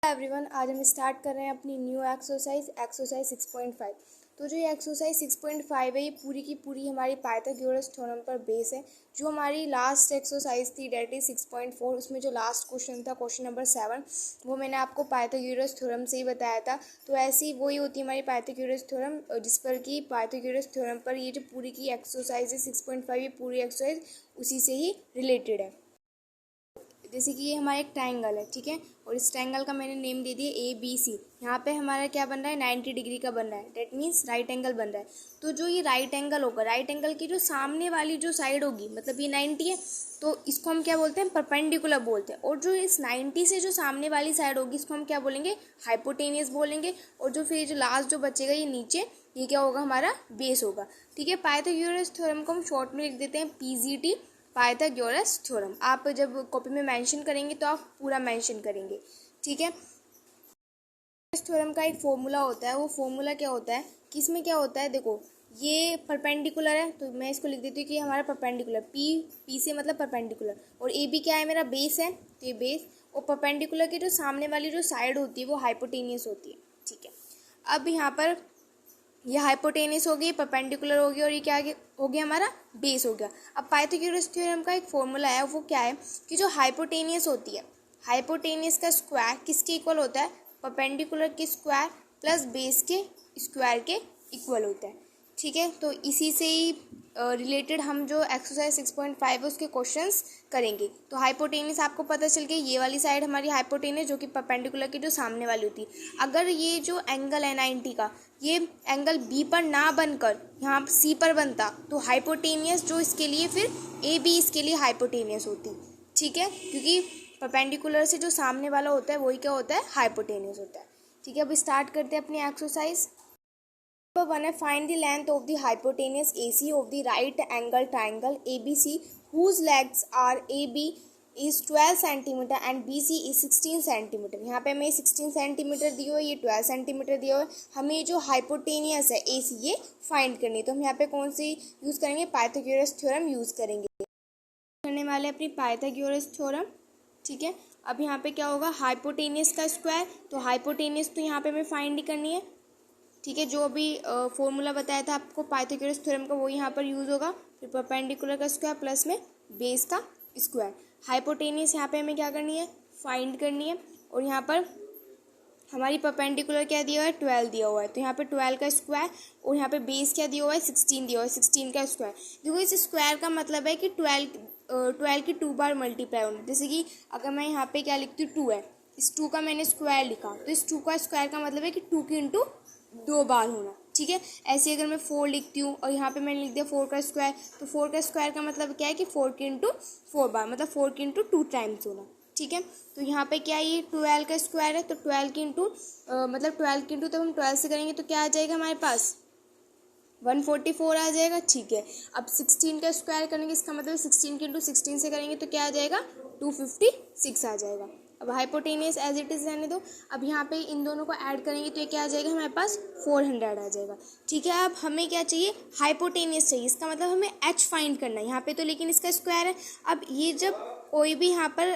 Everyone, आज हम start कर रहे हैं अपनी न्यू एक्सरसाइज 6.5। तो जो ये एक्सरसाइज 6.5 है, ये पूरी की पूरी हमारी पाइथागोरस थ्योरम पर बेस है। जो हमारी लास्ट एक्सरसाइज थी डेट इज 6.4, उसमें जो लास्ट क्वेश्चन था, क्वेश्चन नंबर 7, वो मैंने आपको पाइथागोरस थ्योरम से ही बताया था। तो ऐसी वही होती है हमारी पाइथागोरस थ्योरम, जिस पर कि पाइथागोरस थ्योरम पर ये जो पूरी की एक्सरसाइज है 6.5, ये पूरी एक्सरसाइज उसी से ही रिलेटेड है। जैसे कि ये हमारा एक ट्रायंगल है, ठीक है, और इस ट्रायंगल का मैंने नेम दे दिया ABC। यहाँ पे हमारा क्या बन रहा है, 90 डिग्री का बन रहा है, डेट मीन्स राइट एंगल बन रहा है। तो जो ये राइट एंगल होगा, राइट एंगल की जो सामने वाली जो साइड होगी, मतलब ये 90 है, तो इसको हम क्या बोलते हैं, परपेंडिकुलर बोलते हैं। और जो इस 90 से जो सामने वाली साइड होगी, इसको हम क्या बोलेंगे, हाइपोटेनियस बोलेंगे। और जो फिर जो लास्ट जो बचेगा ये नीचे, ये क्या होगा, हमारा बेस होगा। ठीक है, पाइथागोरस थ्योरम को हम शॉर्ट में लिख देते हैं PGT, पाइथागोरस थ्योरम। आप जब कॉपी में मेंशन करेंगे तो आप पूरा मेंशन करेंगे, ठीक है। इस थ्योरम का एक फॉर्मूला होता है, वो फॉर्मूला क्या होता है कि इसमें क्या होता है, देखो ये परपेंडिकुलर है, तो मैं इसको लिख देती हूँ कि हमारा परपेंडिकुलर, पी से मतलब परपेंडिकुलर, और AB क्या है, मेरा बेस है, तो ये बेस, और परपेंडिकुलर की जो सामने वाली जो साइड होती है वो हाइपोटेनियस होती है, ठीक है। अब यहाँ पर ये हाइपोटेनियस हो गई, परपेंडिकुलर हो गई, और ये क्या हो गया, हमारा बेस हो गया। अब पाइथागोरस थ्योरम का एक फॉर्मूला है, वो क्या है कि जो हाइपोटेनियस होती है, हाइपोटेनियस का स्क्वायर किसके इक्वल होता है, परपेंडिकुलर के स्क्वायर प्लस बेस के स्क्वायर के इक्वल होता है, ठीक है। तो इसी से ही रिलेटेड हम जो एक्सरसाइज 6.5 है उसके क्वेश्चंस करेंगे। तो हाइपोटेनियस आपको पता चल गई, ये वाली साइड हमारी हाइपोटेनियस, जो कि परपेंडिकुलर की जो सामने वाली होती है। अगर ये जो एंगल है 90 का, ये एंगल B पर ना बनकर यहाँ C पर बनता, तो हाइपोटेनियस जो इसके लिए फिर AB इसके लिए हाइपोटेनियस होती, ठीक है, क्योंकि परपेंडिकुलर से जो सामने वाला होता है वही क्या होता है, हाइपोटेनियस होता है, ठीक है। अब स्टार्ट करते हैं अपनी एक्सरसाइज। Number 1 है, find the length of the hypotenuse AC of the right angle triangle ABC whose legs are AB is 12 centimetre and BC is 16 centimetre. यहाँ पे हमें 16 सेंटीमीटर दिए हुए, ये 12 सेंटीमीटर दिया हुआ है। हमें जो हाइपोटेनियस है AC ये फाइंड करनी है। तो हम यहाँ पे कौन सी यूज़ करेंगे, पाइथागोरस थ्योरम यूज़ करेंगे, करने वाले अपनी पाइथागोरस थ्योरम, ठीक है। अब यहाँ पे क्या होगा, हाइपोटेनियस का स्क्वायर, तो हाइपोटेनियस तो यहाँ पे हमें फाइंड ही करनी है, ठीक है। जो अभी फॉर्मूला बताया था आपको पाइथागोरस थ्योरम का, वो यहाँ पर यूज़ होगा। फिर परपेंडिकुलर का स्क्वायर प्लस में बेस का स्क्वायर। हाइपोटेनियस यहाँ पे हमें क्या करनी है, फाइंड करनी है। और यहाँ पर हमारी परपेंडिकुलर क्या दिया हुआ है, 12 दिया हुआ है, तो यहाँ पे 12 का स्क्वायर, और यहाँ पे बेस क्या दिया हुआ है, 16 दिया हुआ है, 16 का स्क्वायर। देखो इस स्क्वायर का मतलब है कि 12 की 2 बार मल्टीप्लाई होना। जैसे कि अगर मैं यहाँ पे क्या लिखती हूँ, 2 है, इस 2 का मैंने स्क्वायर लिखा, तो इस 2 का स्क्वायर का मतलब है कि 2 की इंटू 2 बार होना, ठीक है। ऐसे अगर मैं 4 लिखती हूँ और यहाँ पे मैंने लिख दिया 4 का स्क्वायर, तो 4 का स्क्वायर का मतलब क्या है कि 4 की इंटू 4 बार, मतलब 4 की इंटू 2 टाइम्स होना, ठीक है। तो यहाँ पे क्या है, ये 12 का स्क्वायर है, तो 12 की इंटू मतलब 12 की इंटू तब हम 12 से करेंगे तो क्या आ जाएगा हमारे पास, 144 आ जाएगा, ठीक है। अब 16 का स्क्वायर करेंगे, इसका मतलब 16 की इंटू 16 से करेंगे तो क्या आ जाएगा, 256 आ जाएगा। अब हाइपोटेनियस एज इट इज़ रहने दो। अब यहाँ पे इन दोनों को ऐड करेंगे तो ये क्या आ जाएगा, हमारे पास 400 आ जाएगा, ठीक है। अब हमें क्या चाहिए, हाइपोटेनियस चाहिए, इसका मतलब हमें H फाइंड करना है यहाँ पे, तो लेकिन इसका स्क्वायर है। अब ये जब कोई भी यहाँ पर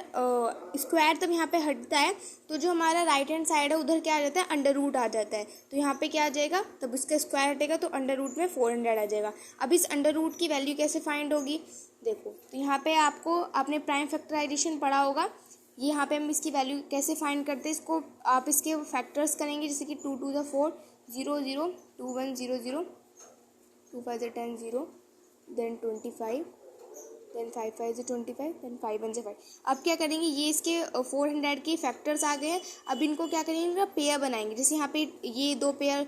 स्क्वायर तब यहाँ पे हटता है, तो जो हमारा राइट हैंड साइड है उधर क्या आ जाता है, अंडर रूट आ जाता है, तो यहाँ पे क्या आ जाएगा, तब इसका स्क्वायर हटेगा तो अंडर रूट में 400 आ जाएगा। अब इस अंडर रूट की वैल्यू कैसे फाइंड होगी, देखो, तो यहाँ पे आपने प्राइम फैक्टराइजेशन पढ़ा होगा, ये यहाँ पे हम इसकी वैल्यू कैसे फाइंड करते हैं, इसको आप इसके फैक्टर्स करेंगे, जैसे कि 2 to the 4 0 0 2 1 0 0 2 5 10 0 then 25 then 5 5 25 then 5 1 5। अब क्या करेंगे, ये इसके 400 के फैक्टर्स आ गए हैं। अब इनको क्या करेंगे, इनका पेयर बनाएंगे। जैसे यहाँ पे ये दो पेयर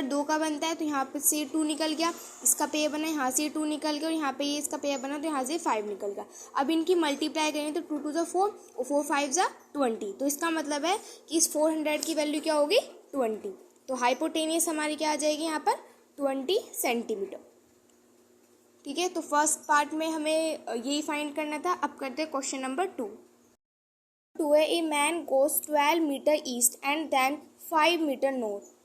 2 का बनता है, तो यहाँ पे से 2 निकल गया, इसका पेयर बना, यहाँ से 2 निकल गया, और यहाँ पे ये इसका पेयर बना, तो यहाँ से 5 निकल गया। अब इनकी मल्टीप्लाई करेंगे तो 2 to the 4 और 4 5 20, तो इसका मतलब है कि इस 400 की वैल्यू क्या होगी, 20। तो हाइपोटेनियस हमारी क्या आ जाएगी यहाँ पर, 20 सेंटीमीटर, ठीक है। तो फर्स्ट पार्ट में हमें यही फाइंड करना था। अब करते हैं क्वेश्चन नंबर 2 है, a man goes 12 metre east and then 5 metre north.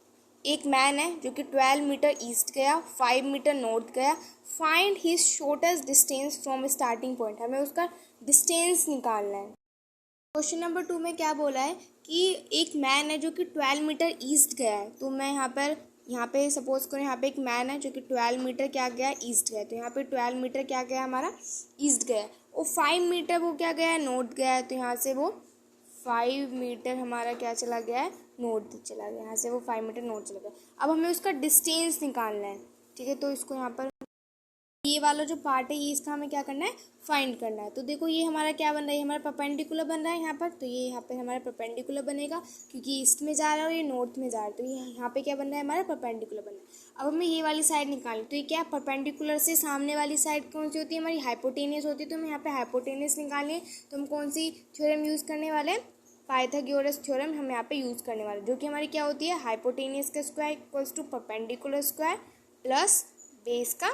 एक मैन है जो कि 12 मीटर ईस्ट गया, 5 मीटर नॉर्थ गया। Find his shortest distance from starting point, हमें उसका डिस्टेंस निकालना है। क्वेश्चन नंबर 2 में क्या बोला है कि एक मैन है जो कि 12 मीटर ईस्ट गया है। तो मैं यहाँ पे सपोज करें, यहाँ पे एक मैन है जो कि 12 मीटर क्या गया है, ईस्ट गया है। तो यहाँ पे 12 मीटर क्या गया हमारा, ईस्ट गया है। और 5 मीटर वो क्या गया है, नॉर्थ गया है। तो यहाँ से वो 5 मीटर हमारा क्या चला गया है, नॉर्थ चला गया। यहाँ से वो 5 मीटर नॉर्थ चला गया। अब हमें उसका डिस्टेंस निकालना है, ठीक है। तो इसको यहाँ पर ये वाला जो पार्ट है ये इसका हमें क्या करना है, फाइंड करना है। तो देखो ये हमारा क्या बन रहा है, हमारा परपेंडिकुलर बन रहा है यहाँ पर। तो ये यहाँ पे हमारा परपेंडिकुलर बनेगा, क्योंकि ईस्ट में जा रहा है और ये नॉर्थ में जा रहा है। तो ये यहाँ पे क्या बन रहा है, हमारा परपेंडिकुलर बन रहा है। अब हमें ये वाली साइड निकालनी। तो ये क्या, परपेंडिकुलर से सामने वाली साइड कौन सी होती है, हमारी हाइपोटेनियस होती है। तो हमें यहाँ पे हाइपोटेनियस निकालनी है। तो हम कौन सी थ्योरम यूज़ करने वाले हैं, पाइथागोरस थ्योरम हम यहाँ पे यूज़ करने वाले, जो कि हमारी क्या होती है, हाइपोटेनियस का square equals to perpendicular square plus base का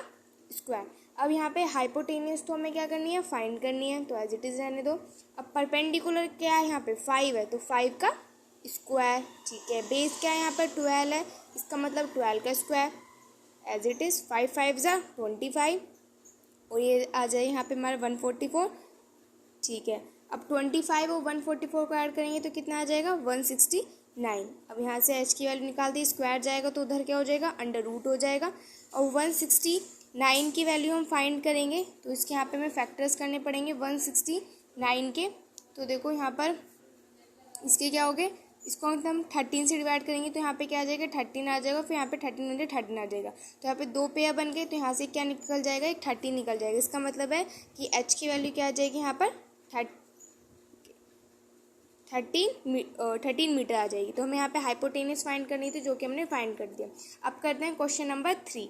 स्क्वायर। अब यहाँ पे हाइपोटेनियस तो हमें क्या करनी है, फाइंड करनी है। तो एज इट इज़ रहने दो। अब परपेंडिकुलर क्या है, यहाँ पे 5 है, तो 5 का स्क्वायर, ठीक है। बेस क्या है, यहाँ पर 12 है, इसका मतलब 12 का स्क्वायर। एज इट इज़ 5 5 ज़ा 25, और ये आ जाए यहाँ पे हमारा 144, ठीक है। अब 25 और 144 को ऐड करेंगे तो कितना आ जाएगा, 169। अब यहाँ से एच की वैल्यू निकाल दी, स्क्वायर जाएगा तो उधर क्या हो जाएगा, अंडर रूट हो जाएगा। और 169 की वैल्यू हम फाइंड करेंगे, तो इसके यहाँ पे हमें फैक्टर्स करने पड़ेंगे 169 के। तो देखो यहाँ पर इसके क्या हो गए, इसको हम 13 से डिवाइड करेंगे तो यहाँ पे क्या आ जाएगा, 13 आ जाएगा। फिर यहाँ पे 13 आ जाएगा। तो यहाँ पे 2 पेयर बन गए। तो यहाँ से क्या निकल जाएगा, एक 13 निकल जाएगा। इसका मतलब है कि एच की वैल्यू क्या आ जाएगी, यहाँ पर 13 मीटर आ जाएगी। तो हमें यहाँ पे हाइपोटेनियस फाइंड करनी थी, जो कि हमने फाइंड कर दिया। अब करते हैं क्वेश्चन नंबर 3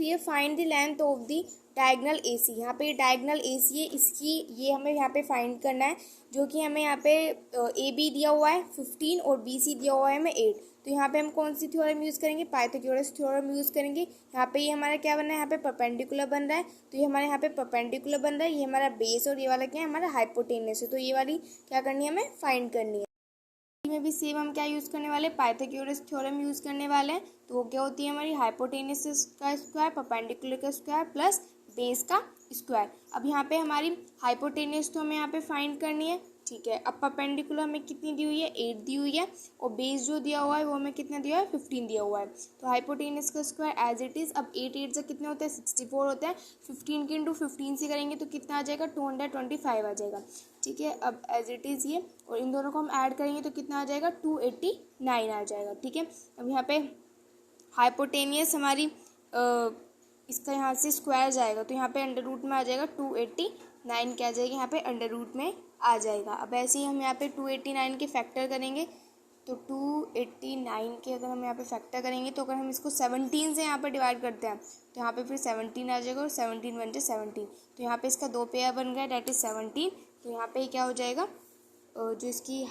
है, find the length of the diagonal AC। यहाँ पे डायगनल AC है, इसकी ये हमें यहाँ पे फाइंड करना है, जो कि हमें यहाँ पे AB दिया हुआ है 15 और BC दिया हुआ है हमें 8। तो यहाँ पे हम कौन सी थ्योरम यूज़ करेंगे, पाइथागोरस थ्योरम यूज़ करेंगे। यहाँ पे ये हमारा क्या बन रहा है, यहाँ पे परपेंडिकुलर बन रहा है। तो ये हमारे यहाँ पे परपेंडिकुलर बन रहा है, ये हमारा बेस, और ये वाला क्या है, हमारा हाइपोटेनस है। तो ये वाली क्या करनी है, हमें फाइंड करनी है। में भी सेम हम क्या यूज़ करने वाले, पाइथागोरस थ्योरम यूज़ करने वाले हैं। तो वो क्या होती है, हमारी हाइपोटेनस का स्क्वायर, परपेंडिकुलर का स्क्वायर प्लस बेस का स्क्वायर। अब यहाँ पे हमारी हाइपोटेनस तो हमें यहाँ पे फाइंड करनी है, ठीक है। अब परपेंडिकुलर हमें कितनी दी हुई है, 8 दी हुई है, और बेस जो दिया हुआ है वो हमें कितना दिया हुआ है, 15 दिया हुआ है। तो हाइपोटेनस का स्क्वायर एज इट इज़, अब 8 8 से कितने होते हैं, 64 होते हैं। 15 के इंटू 15 से करेंगे तो कितना आ जाएगा, 225 आ जाएगा, ठीक है। अब एज इट इज़ ये, और इन दोनों को हम ऐड करेंगे तो कितना आ जाएगा, 289 आ जाएगा, ठीक है। अब यहाँ पे हाइपोटेनियस हमारी इसका यहाँ से स्क्वायर जाएगा, तो यहाँ पे अंडर रूट में आ जाएगा 289, क्या आ जाएगा, यहाँ पे अंडर रूट में आ जाएगा। अब ऐसे ही हम यहाँ पे 289 के फैक्टर करेंगे। तो 289 के अगर हम यहाँ पे फैक्टर करेंगे, तो अगर हम इसको 17 से यहाँ पर डिवाइड करते हैं तो यहाँ पे फिर 17 आ जाएगा, और 17 बन जाए 17। तो यहाँ पे इसका 2 पेयर बन गया, डेट इज 17। तो यहाँ पे क्या हो जाएगा, जो इसकी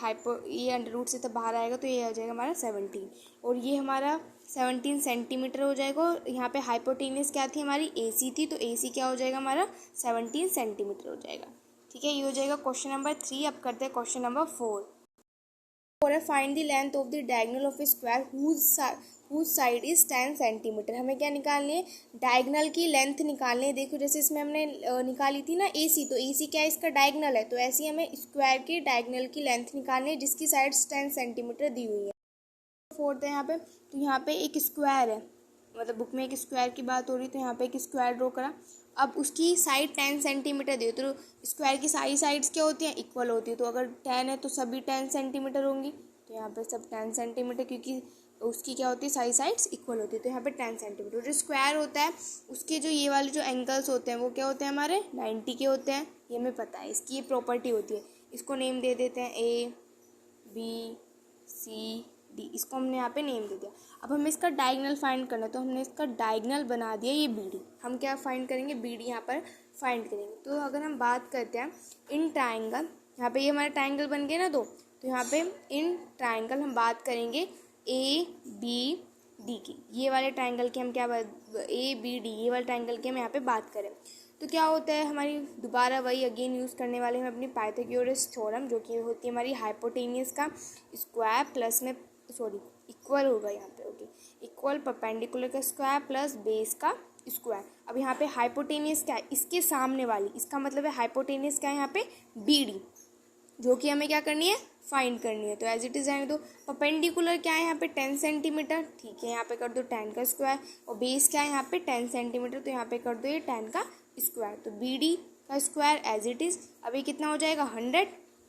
ये अंडर रूट से तब बाहर आएगा, तो ये आ जाएगा हमारा 17, और ये हमारा 17 सेंटीमीटर हो जाएगा। और यहाँ पे हाइपोटेनस क्या थी, हमारी AC थी, तो AC क्या हो जाएगा, हमारा 17 सेंटीमीटर हो जाएगा, ठीक है। ये हो जाएगा क्वेश्चन नंबर 3। अब करते हैं क्वेश्चन नंबर 4 है, find the length of the diagonal of a square whose side is 10 centimetre. हमें क्या निकालनी है, डायगोनल की लेंथ निकालनी है। देखो जैसे इसमें हमने निकाली थी ना AC, तो AC क्या है, इसका डायगोनल है। तो ऐसे ही हमें स्क्वायर के डायगोनल की लेंथ निकालनी है, जिसकी साइड 10 सेंटीमीटर दी हुई है। 4 है यहाँ पे, तो यहाँ पे एक स्क्वायर है, मतलब बुक में एक स्क्वायर की बात हो रही, तो यहाँ पे एक स्क्वायर ड्रॉ करा। अब उसकी साइड 10 सेंटीमीटर दी, तो स्क्वायर की सारी साइड्स क्या होती हैं, इक्वल होती है। तो अगर 10 है तो सभी 10 सेंटीमीटर होंगी। तो यहाँ पे सब 10 सेंटीमीटर, क्योंकि उसकी क्या होती है, सारी साइड्स इक्वल होती है। तो यहाँ पे 10 सेंटीमीटर। जो स्क्वायर होता है उसके जो ये वाले जो एंगल्स होते हैं वो क्या होते हैं, हमारे 90 के होते हैं। ये हमें पता है, इसकी ये प्रॉपर्टी होती है। इसको नेम दे देते हैं ABCD, इसको हमने यहाँ पे नेम दे दिया। अब हमें इसका डायगोनल फाइंड करना है, तो हमने इसका डायगोनल बना दिया ये BD। हम क्या फाइंड करेंगे, BD यहाँ पर फाइंड करेंगे। तो अगर हम बात करते हैं इन ट्राइंगल, यहाँ पे ये हमारा ट्राइंगल बन गया ना दो, तो यहाँ पे इन ट्राइंगल हम बात करेंगे ABD की। ये वाले ट्राइंगल की हम क्या ABD, ये वाले ट्राइंगल की हम यहाँ पे बात करें तो क्या होता है, हमारी दोबारा वही अगेन यूज़ करने वाले हैं अपनी पाइथागोरस थ्योरम, जो कि होती है हमारी हाइपोटेनियस का स्क्वायर प्लस में इक्वल होगा यहाँ पे, ओके, इक्वल परपेंडिकुलर का स्क्वायर प्लस बेस का स्क्वायर। अब यहाँ पे हाइपोटेनियस क्या है, इसके सामने वाली, इसका मतलब है हाइपोटेनियस क्या है यहाँ पे BD। जो कि हमें क्या करनी है, फाइंड करनी है। तो एज इट इज रहने दो। परपेंडिकुलर क्या है यहाँ पे 10 सेंटीमीटर, ठीक है, यहाँ पे कर दो 10 का स्क्वायर। और बेस क्या है यहाँ पे 10 सेंटीमीटर, तो यहाँ पे कर दो ये 10 का स्क्वायर। तो बी डी का स्क्वायर एज इट इज। अभी कितना हो जाएगा 100,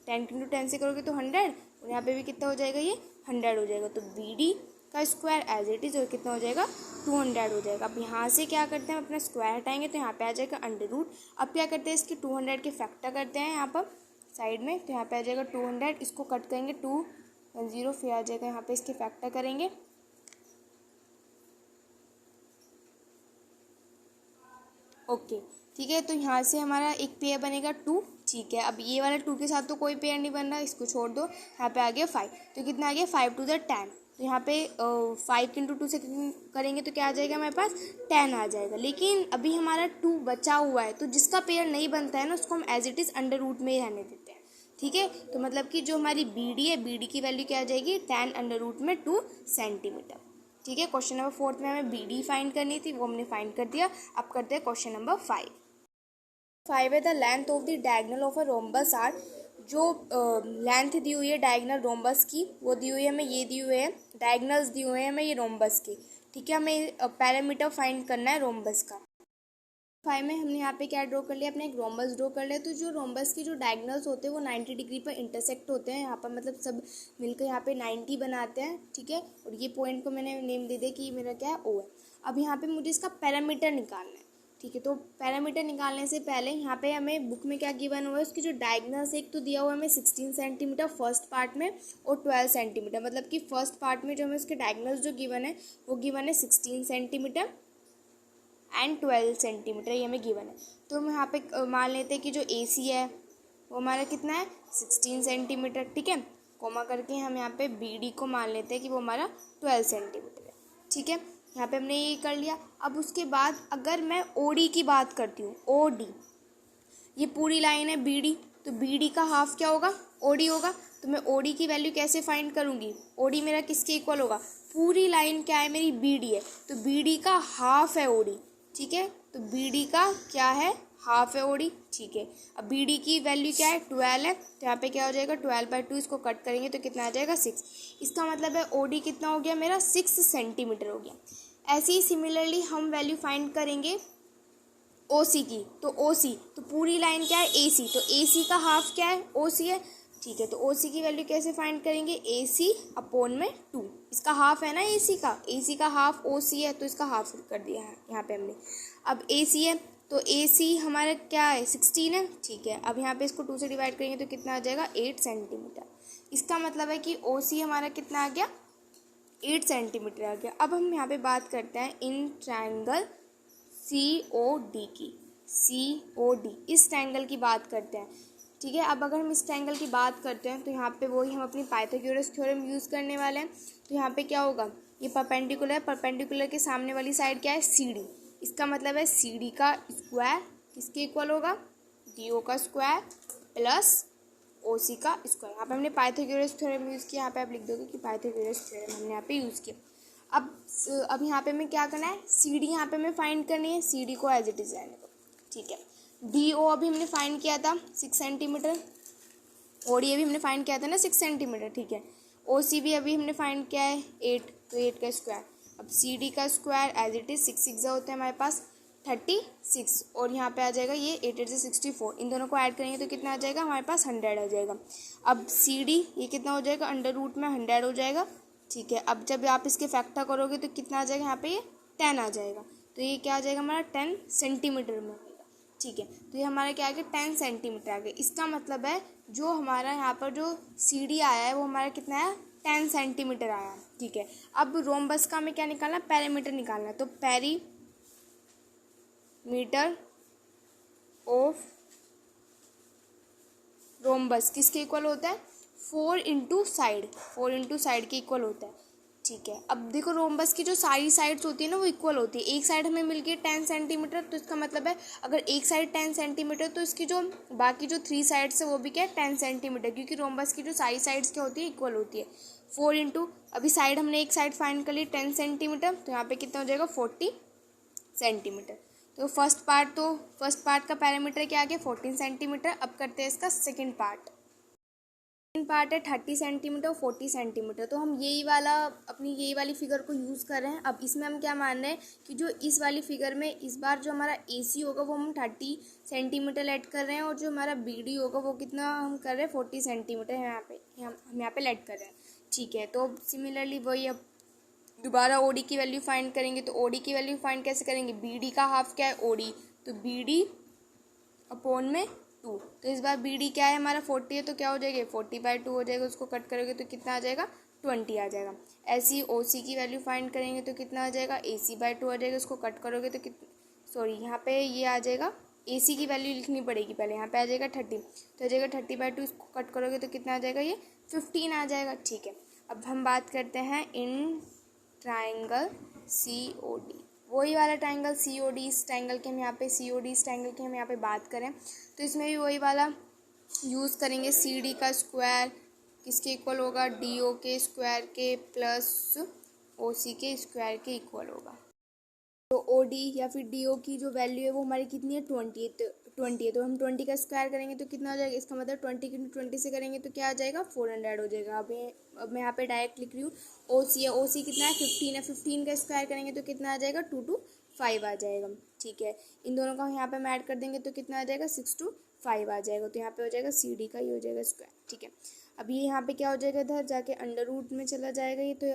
10 इंटू 10 से करोगे तो 100, और यहाँ पे भी कितना हो जाएगा, ये 100 हो जाएगा। तो बी डी का स्क्वायर एज इट इज, और कितना हो जाएगा 200 हो जाएगा। अब यहाँ से क्या करते हैं, अपना स्क्वायर हटाएंगे तो यहाँ पे आ जाएगा अंडर रूट। अब क्या करते हैं, इसके 200 के फैक्टर करते हैं यहाँ पर साइड में, तो यहाँ पे आ जाएगा 200, इसको कट करेंगे 210, फिर आ जाएगा यहाँ पे इसके फैक्टर करेंगे, ओके, ठीक है। तो यहाँ से हमारा एक पेयर बनेगा 2, ठीक है। अब ये वाला 2 के साथ तो कोई पेयर नहीं बन रहा, इसको छोड़ दो। यहाँ पे आ गया 5, तो कितना आ गया 5 टू द 10। तो यहाँ पे 5 इंटू 2 से करेंगे तो क्या आ जाएगा, हमारे पास 10 आ जाएगा। लेकिन अभी हमारा 2 बचा हुआ है, तो जिसका पेयर नहीं बनता है ना, उसको हम as it is under root में ही रहने देते हैं, ठीक है। तो मतलब कि जो हमारी बी डी है, बी डी की वैल्यू क्या आ जाएगी, 10 अंडर रूट में 2 सेंटीमीटर, ठीक है। क्वेश्चन नंबर 4 में हमें बी डी फाइंड करनी थी, वो हमने फाइंड कर दिया। अब करते हैं क्वेश्चन नंबर 5 है the length of the diagonal of a rhombus are. जो लेंथ दी हुई है डायगोनल रोम्बस की, वो दी हुई है हमें, ये दी हुई है डायगोनल्स दी हुए हैं हमें ये रोम्बस की, ठीक है। हमें पैरामीटर फाइंड करना है रोम्बस का। 5 में हमने यहाँ पे क्या ड्रॉ कर लिया, अपने एक रोम्बस ड्रॉ कर लिया। तो जो रोम्बस की जो डायगोनल्स होते हैं वो 90 डिग्री पर इंटरसेक्ट होते हैं, यहाँ पर मतलब सब मिलकर यहाँ पे 90 बनाते हैं, ठीक है। और ये पॉइंट को मैंने नेम दे दिया कि मेरा क्या है, ओ है। अब यहाँ पे मुझे इसका पैरामीटर निकालना है, ठीक है। तो पैरामीटर निकालने से पहले यहाँ पे हमें बुक में क्या गिवन हुआ है, उसकी जो डायगोनल्स, एक तो दिया हुआ है हमें 16 सेंटीमीटर फर्स्ट पार्ट में और 12 सेंटीमीटर, मतलब कि फर्स्ट पार्ट में जो हमें उसके डायगोनल्स जो गिवन है वो गिवन है 16 सेंटीमीटर एंड 12 सेंटीमीटर, ये हमें गिवन है। तो हम यहाँ पे मान लेते हैं कि जो ए सी है वो हमारा कितना है 16 सेंटीमीटर, ठीक है। कोमा करके हम यहाँ पे बी डी को मान लेते हैं कि वो हमारा 12 सेंटीमीटर है, ठीक है। यहाँ पे हमने ये कर लिया। अब उसके बाद अगर मैं ओ डी की बात करती हूँ, ओ डी, ये पूरी लाइन है बी डी, तो बी डी का हाफ क्या होगा, ओ डी होगा। तो मैं ओ डी की वैल्यू कैसे फाइंड करूँगी, ओ डी मेरा किसके इक्वल होगा, पूरी लाइन क्या है मेरी बी डी है, तो बी डी का हाफ है ओ डी, ठीक है। तो बी डी का क्या है, हाफ है ओ डी, ठीक है। अब बी डी की वैल्यू क्या है 12 है, तो यहाँ पे क्या हो जाएगा 12/2, इसको कट करेंगे तो कितना आ जाएगा 6। इसका मतलब है ओ डी कितना हो गया मेरा 6 सेंटीमीटर हो गया। ऐसे ही सिमिलरली हम वैल्यू फाइंड करेंगे ओ सी की। तो ओ सी, तो पूरी लाइन क्या है ए सी, तो ए सी का हाफ क्या है, ओ सी है, ठीक है। तो ओ सी की वैल्यू कैसे फाइंड करेंगे, ए सी अपॉन में 2, इसका हाफ है ना ए सी का हाफ ओ सी है, तो इसका हाफ कर दिया है यहाँ पे हमने। अब ए सी है, तो ए सी हमारा क्या है 16 है, ठीक है। अब यहाँ पे इसको 2 से डिवाइड करेंगे तो कितना आ जाएगा 8 सेंटीमीटर। इसका मतलब है कि ओ सी हमारा कितना आ गया 8 सेंटीमीटर आ गया। अब हम यहाँ पे बात करते हैं in triangle C O D की, सी ओ डी, इस ट्रायंगल की बात करते हैं, ठीक है। अब अगर हम इस ट्रायंगल की बात करते हैं तो यहाँ पे वही हम अपनी पाइथागोरस थ्योरम यूज़ करने वाले हैं। तो यहाँ पे क्या होगा, ये परपेंडिकुलर है, परपेंडिकुलर के सामने वाली साइड क्या है सी डी, इसका मतलब है सी डी का स्क्वायर किसके इक्वल होगा, डी ओ का स्क्वायर प्लस ओ सी का स्क्वायर। यहाँ पे हमने पाइथागोरस थ्योरम यूज़ किया, यहाँ पे आप लिख दोगे कि पाइथागोरस थ्योरम हमने यहाँ पे यूज़ किया। अब यहाँ पे हमें क्या करना है, सी डी यहाँ पे हमें फाइंड करनी है, सी डी को एज इट इज रहने दो, ठीक है। डी ओ अभी हमने फाइंड किया था 6 सेंटीमीटर, ओ डी अभी हमने फाइंड किया था ना 6 सेंटीमीटर, ठीक है। ओ सी भी अभी हमने फाइंड किया है 8, तो 8 का स्क्वायर। अब सी डी का स्क्वायर एज इट इज 6 6 होते हैं हमारे पास 36, और यहाँ पे आ जाएगा ये 8 8 से 64, इन दोनों को ऐड करेंगे तो कितना आ जाएगा हमारे पास 100 आ जाएगा। अब सी डी ये कितना हो जाएगा अंडर रूट में 100 हो जाएगा, ठीक है। अब जब आप इसके फैक्टर करोगे तो कितना आ जाएगा, यहाँ पे ये 10 आ जाएगा, तो ये क्या आ जाएगा हमारा 10 सेंटीमीटर में होगा, ठीक है। तो ये हमारा क्या आ गया 10 सेंटीमीटर आ गया। इसका मतलब है जो हमारा यहाँ पर जो सी डी आया है वो हमारा कितना है 10 सेंटीमीटर आया है, ठीक है। अब रोम्बस का हमें क्या निकालना है, पैरामीटर निकालना है। तो पैरीमीटर ऑफ रोम्बस किसके इक्वल होता है, 4 इंटू साइड के इक्वल होता है, ठीक है। अब देखो रोम्बस की जो सारी साइड्स होती है ना वो इक्वल होती है। एक साइड हमें मिल गई 10 सेंटीमीटर, तो इसका मतलब है अगर एक साइड 10 सेंटीमीटर तो इसकी जो बाकी जो 3 साइड्स है वो भी क्या है 10 सेंटीमीटर, क्योंकि रोम्बस की जो सारी साइड्स क्या होती है इक्वल होती है। 4 इंटू अभी साइड हमने एक साइड फाइंड कर ली 10 सेंटीमीटर, तो यहाँ पे कितना हो जाएगा 40 सेंटीमीटर। तो फर्स्ट पार्ट का पैरामीटर क्या आ गया 14 सेंटीमीटर। अब करते हैं इसका सेकेंड पार्ट। इन पार्ट है 30 सेंटीमीटर और 40 सेंटीमीटर। तो हम यही वाली फिगर को यूज़ कर रहे हैं। अब इसमें हम क्या मान रहे हैं कि जो इस वाली फिगर में इस बार जो हमारा AC होगा वो हम 30 सेंटीमीटर ऐड कर रहे हैं, और जो हमारा BD होगा वो कितना हम कर रहे हैं 40 सेंटीमीटर हम यहाँ पे ऐड कर रहे हैं। ठीक है, तो सिमिलरली वही अब दोबारा OD की वैल्यू फाइंड करेंगे। तो OD की वैल्यू फाइंड कैसे करेंगे, BD का हाफ क्या है OD, तो BD अपॉन में 2। तो इस बार BD क्या है हमारा 40 है, तो क्या हो जाएगा 40/2 हो जाएगा। उसको कट करोगे तो कितना आ जाएगा 20 आ जाएगा। ऐसे ही OC की वैल्यू फाइंड करेंगे तो कितना आ जाएगा AC/2 आ जाएगा। उसको कट करोगे तो यहाँ पे ये आ जाएगा, AC की वैल्यू लिखनी पड़ेगी पहले, यहाँ पे आ जाएगा 30, तो आ जाएगा 30/2। इसको कट करोगे तो कितना आ जाएगा, ये 15 आ जाएगा। ठीक है, अब हम बात करते हैं इन ट्राइंगल COD, वही वाला ट्राइंगल COD। इस ट्राइंगल के हम यहाँ पे COD इस ट्राइंगल की हम यहाँ पे बात करें तो इसमें भी वही वाला यूज़ करेंगे। CD का स्क्वायर किसके इक्वल होगा, DO के स्क्वायर के प्लस OC के स्क्वायर के इक्वल होगा। तो OD या फिर DO की जो वैल्यू है वो हमारी कितनी है 20 है। तो हम 20 का स्क्वायर करेंगे तो कितना हो जाएगा, इसका मतलब 20 × 20 से करेंगे तो क्या आ जाएगा 400 हो जाएगा। अब मैं यहाँ पे डायरेक्ट लिख रही हूँ। OC है, OC कितना है 15 है, 15 का स्क्वायर करेंगे तो कितना आ जाएगा 2 to 5 आ जाएगा। ठीक है, इन दोनों का यहाँ पे हम ऐड कर देंगे तो कितना आ जाएगा 6 to 5 आ जाएगा। तो यहाँ पे हो जाएगा CD का, ये हो जाएगा स्क्वायर। ठीक है, अब ये यहाँ पे क्या हो जाएगा, इधर जाके अंडर रूट में चला जाएगा ये, तो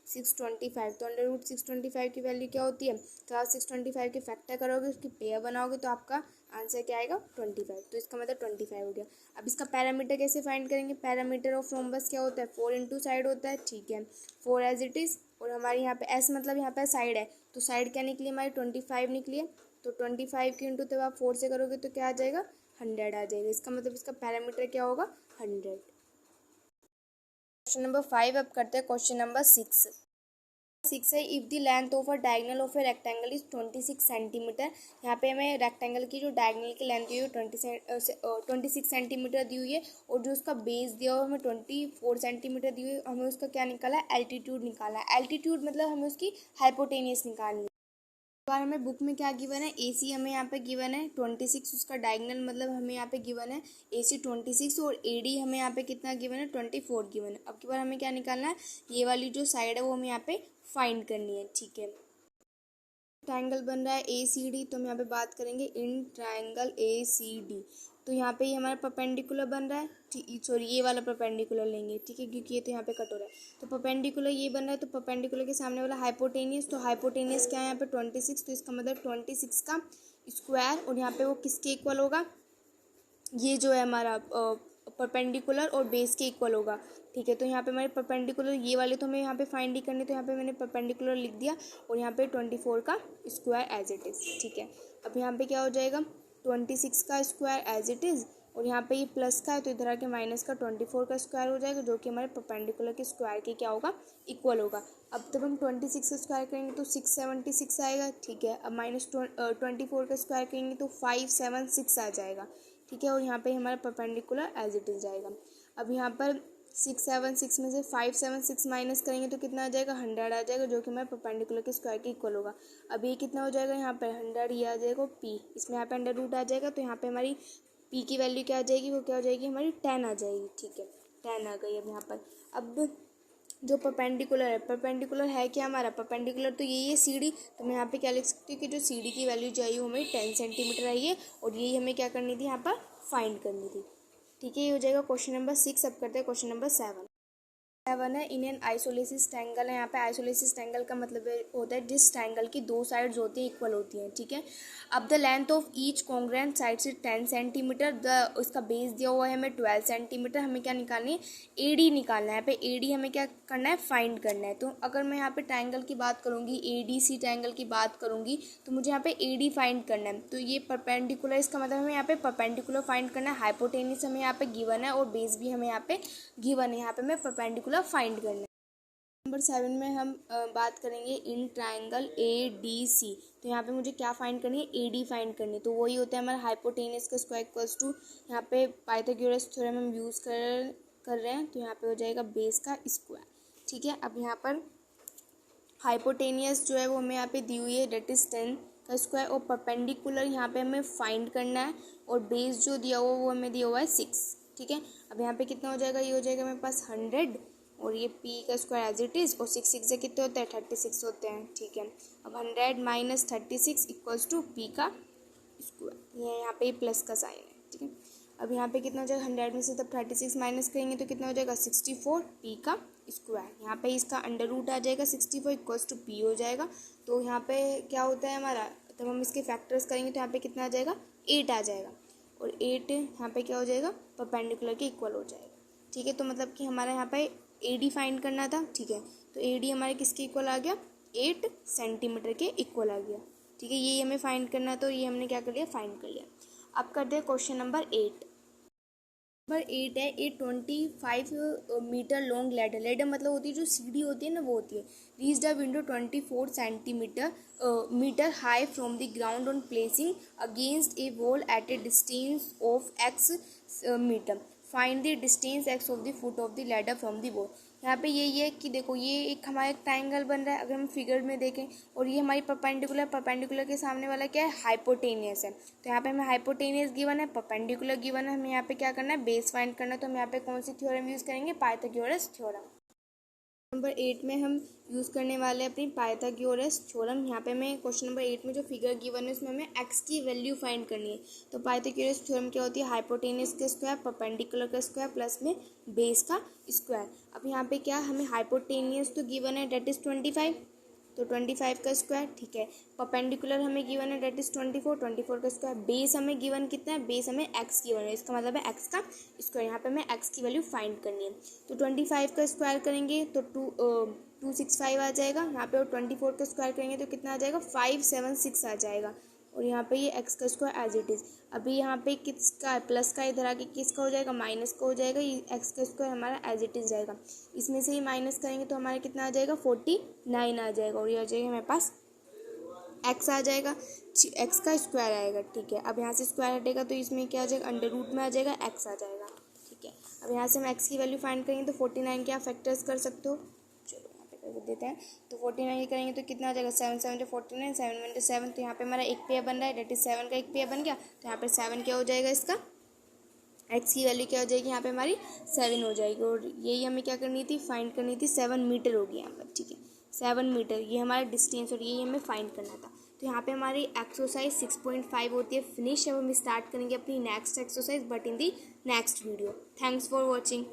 √625। तो √625 की वैल्यू क्या होती है, तो आप 625 के फैक्टर करोगे, उसकी पेयर बनाओगे तो आपका आंसर क्या आएगा 25। तो इसका मतलब 25 हो गया। अब इसका पैरामीटर कैसे फाइंड करेंगे, पैरामीटर ऑफ रोम्बस क्या होता है 4 इंटू साइड होता है। ठीक है, 4 एज इट इज़, और हमारे यहाँ पे S मतलब यहाँ पे साइड है, तो साइड क्या निकली हमारी 25 निकली है। तो 25 की इंटू तब आप 4 से करोगे तो क्या आ जाएगा 100 आ जाएगा। इसका मतलब इसका पैरामीटर क्या होगा 100। क्वेश्चन नंबर 5 अब करते हैं क्वेश्चन नंबर 6 है, if the length of a diagonal of a rectangle is 26 centimetre. यहाँ पे हमें रेक्टेंगल की जो डायगोनल की लेंथ दी हुई है 26 सेंटीमीटर दी हुई है, और जो उसका बेस दिया हुआ हमें 24 सेंटीमीटर दी हुई है। हमें उसका क्या निकाला है, एल्टीट्यूड निकाला है। एल्टीट्यूड मतलब हमें उसकी हाइपोटेनियस निकालनी है। बार हमें बुक में क्या गिवन है, AC हमें यहाँ पे गिवन है 26, उसका डायगोनल मतलब हमें यहाँ पे गिवन है AC 26, और AD हमें यहाँ पे कितना गिवन है 24 गिवन है। अब की बार हमें क्या निकालना है, ये वाली जो साइड है वो हमें यहाँ पे फाइंड करनी है। ठीक है, ट्राइंगल बन रहा है ACD, तो हम यहाँ पे बात करेंगे इन ट्राइंगल ACD। तो यहाँ पे ये हमारा परपेंडिकुलर बन रहा है, सॉरी ये वाला परपेंडिकुलर लेंगे। ठीक है, क्योंकि ये तो यहाँ पे कट हो रहा है, तो परपेंडिकुलर ये बन रहा है। तो परपेंडिकुलर के सामने वाला हाइपोटेनियस, तो हाइपोटेनियस क्या है यहाँ पे 26, तो इसका मतलब 26 का स्क्वायर, और यहाँ पे वो किसके इक्वल होगा, ये जो है हमारा परपेंडिकुलर और बेस के इक्वल होगा। ठीक है, तो यहाँ पे हमारे परपेंडिकुलर ये वाले तो हमें यहाँ पे फाइंड ही करने, तो यहाँ पे मैंने परपेंडिकुलर लिख दिया, और यहाँ पे 24 का स्क्वायर एज इट इज़। ठीक है, अब यहाँ पे क्या हो जाएगा 26 का स्क्वायर एज इट इज़, और यहाँ पे ये प्लस का है तो इधर आके माइनस का 24 का स्क्वायर हो जाएगा, जो कि हमारे परपेंडिकुलर के स्क्वायर के क्या होगा इक्वल होगा। अब जब हम 26 का स्क्वायर करेंगे तो 676 आएगा। ठीक है, अब -24 का स्क्वायर करेंगे तो 576 आ जाएगा। ठीक है, और यहाँ पे हमारा परपेंडिकुलर एज इट इज़ जाएगा। अब यहाँ पर 676 में से 576 माइनस करेंगे तो कितना आ जाएगा 100 आ जाएगा, जो कि हमारे परपेंडिकुलर के स्क्वायर के इक्वल होगा। अब ये कितना हो जाएगा, यहाँ पर 100 ये आ जाएगा P, इसमें यहाँ पे अंडर रूट आ जाएगा, तो यहाँ पे हमारी P की वैल्यू क्या आ जाएगी, वो क्या हो जाएगी हमारी 10 आ जाएगी। ठीक है, 10 आ गई। अब यहाँ पर अब जो परपेंडिकुलर है क्या हमारा, परपेंडिकुलर तो यही है CD, तो मैं यहाँ पे क्या लिख सकती हूँ कि जो CD की वैल्यू जो आई वो हमारी 10 सेंटीमीटर आई है, और यही हमें क्या करनी थी यहाँ पर फाइंड करनी थी। ठीक है, ये हो जाएगा क्वेश्चन नंबर 6। अब करते हैं क्वेश्चन नंबर 7 है इन एन आइसोलेसिस ट्रायंगल है। यहाँ पे आइसोलेसिस ट्रायंगल का मतलब होता है जिस ट्रायंगल की दो साइड्स होती हैं इक्वल होती हैं। ठीक है, अब the length of each congruent side से 10 सेंटीमीटर, उसका बेस दिया हुआ है हमें 12 सेंटीमीटर। हमें क्या निकालनी है, AD निकालना है। यहाँ पे AD हमें क्या करना है, फाइंड करना है। तो अगर मैं यहाँ पे ट्रायंगल की बात करूँगी, ADC ट्रायंगल की बात करूँगी, तो मुझे यहाँ पे AD फाइंड करना है। तो ये परपेंडिकुलर, इसका मतलब हमें यहाँ पे परपेंडिकुलर फाइंड करना है। हाइपोटेनियस हमें यहाँ पे गिवन है, और बेस भी हमें यहाँ पे गिवन है। यहाँ पे हमें परपेंडिकुलर फाइंड करना है। नंबर 7 में हम बात करेंगे इन ट्राइंगल ADC। तो यहाँ पे मुझे क्या फाइंड करनी है, AD फाइंड करनी है। तो वही होता है हमारा हाइपोटेनियस का स्क्वायर इक्वल्स टू, यहाँ पे पाइथागोरस थ्योरम हम यूज़ कर रहे हैं, तो यहाँ पे हो जाएगा बेस का स्क्वायर। ठीक है, अब यहाँ पर हाइपोटेनियस जो है वो हमें यहाँ पे दी हुई है, डेट इज 10 का स्क्वायर, और परपेंडिकुलर यहाँ पे हमें फाइंड करना है, और बेस जो दिया हुआ वो हमें दिया हुआ है 6। ठीक है, अब यहाँ पे कितना हो जाएगा, ये हो जाएगा मेरे पास 100 और ये p का स्क्वायर एज इट इज़, और 6 से कितने होते हैं, 36 होते हैं, ठीक है। अब 100 माइनस 36 इक्वल्स टू p का स्क्वायर, ये यहाँ पे प्लस का साइन है, ठीक है। अब यहाँ पे कितना हो जाएगा, 100 में से तब 36 माइनस करेंगे तो कितना हो जाएगा, 64 p का स्क्वायर। यहाँ पे इसका अंडर रूट आ जाएगा 64 इक्वल्स टू p हो जाएगा। तो यहाँ पे क्या होता है हमारा, तब हम इसके फैक्टर्स करेंगे तो यहाँ पे कितना आ जाएगा, 8 आ जाएगा, और 8 यहाँ पे क्या हो जाएगा, परपेंडिकुलर के इक्वल हो जाएगा, ठीक है। तो मतलब कि हमारा यहाँ पे AD फाइंड करना था, ठीक है। तो AD हमारे किसके इक्वल आ गया, 8 सेंटीमीटर के इक्वल आ गया, ठीक है। ये हमें फाइंड करना, तो ये हमने क्या कर लिया, फाइंड कर लिया। अब करते हैं क्वेश्चन नंबर 8। नंबर 8 है, ए 25 मीटर लॉन्ग लैडर, लैडर मतलब होती है जो सीढ़ी होती है ना, वो होती है। Reach the window 24 centimetre metre high from the ground on placing against a wall at a distance of x metre, find the distance x of the foot of the ladder from the wall. यहाँ पे यही है कि देखो ये एक हमारा एक ट्राइंगल बन रहा है, अगर हम फिगर में देखें, और ये हमारी परपेंडिकुलर के सामने वाला क्या है, हाइपोटेनियस है। तो यहाँ पे हमें हाइपोटेनियस गिवन है, परपेंडिकुलर गिवन है, हमें यहाँ पे क्या करना है, बेस फाइंड करना है। तो हम यहाँ पे कौन सी थ्योरम यूज़ करेंगे, पाइथागोरस थ्योरम। नंबर 8 में हम यूज़ करने वाले हैं अपनी पाइथागोरस थ्योरम। यहाँ पे हमें क्वेश्चन नंबर 8 में जो फिगर गिवन है उसमें हमें x की वैल्यू फाइंड करनी है। तो पाइथागोरस थ्योरम क्या होती है, हाइपोटेनियस का स्क्वायर, परपेंडिकुलर का स्क्वायर प्लस में बेस का स्क्वायर। अब यहाँ पे क्या हमें हाइपोटेनियस तो गिवन है, डेट इज़ 25, तो 25 का स्क्वायर, ठीक है। परपेंडिकुलर हमें गिवन है, डेट इज 24 का स्क्वायर। बेस हमें गिवन कितना है, बेस हमें x गिवन है, इसका मतलब है x का स्क्वायर। यहाँ पे हमें x की वैल्यू फाइंड करनी है। तो 25 का स्क्वायर करेंगे तो 265 आ जाएगा यहाँ पे, और 24 का स्क्वायर करेंगे तो कितना आ जाएगा, 576 आ जाएगा। और यहाँ पे ये x का स्क्वायर एज इट इज़। अभी यहाँ पे किसका प्लस का इधर आके किसका हो जाएगा, माइनस का हो जाएगा। ये x का स्क्वायर हमारा एज इट इज़ जाएगा, इसमें से ही माइनस करेंगे तो हमारा कितना आ जाएगा, 49 आ जाएगा। और ये आ जाएगा हमारे पास x आ जाएगा, x का स्क्वायर आएगा, ठीक है। अब यहाँ से स्क्वायर हटेगा तो इसमें क्या आ जाएगा, अंडर रूट में आ जाएगा, x आ जाएगा, ठीक है। अब यहाँ से हम x की वैल्यू फाइंड करेंगे तो 49 के आप फैक्टर्स कर सकते हो, चलो यहाँ पे कर देते हैं। तो 49 करेंगे तो कितना आ जाएगा, 7 7 49, 7 7, तो यहाँ पे हमारा एक पेयर बन रहा है, डेट इज 7 का एक पेयर बन गया। तो यहाँ पर 7 क्या हो जाएगा, इसका x की वैल्यू क्या हो जाएगी, यहाँ पे हमारी 7 हो जाएगी। और यही हमें क्या करनी थी, फाइंड करनी थी, 7 मीटर होगी यहाँ पर, ठीक है। 7 मीटर ये हमारा डिस्टेंस, और यही हमें फाइंड करना था। तो यहाँ पे हमारी एक्सरसाइज 6.5 होती है फिनिश। अब हम स्टार्ट करेंगे अपनी next exercise, but in the next video. Thanks for watching.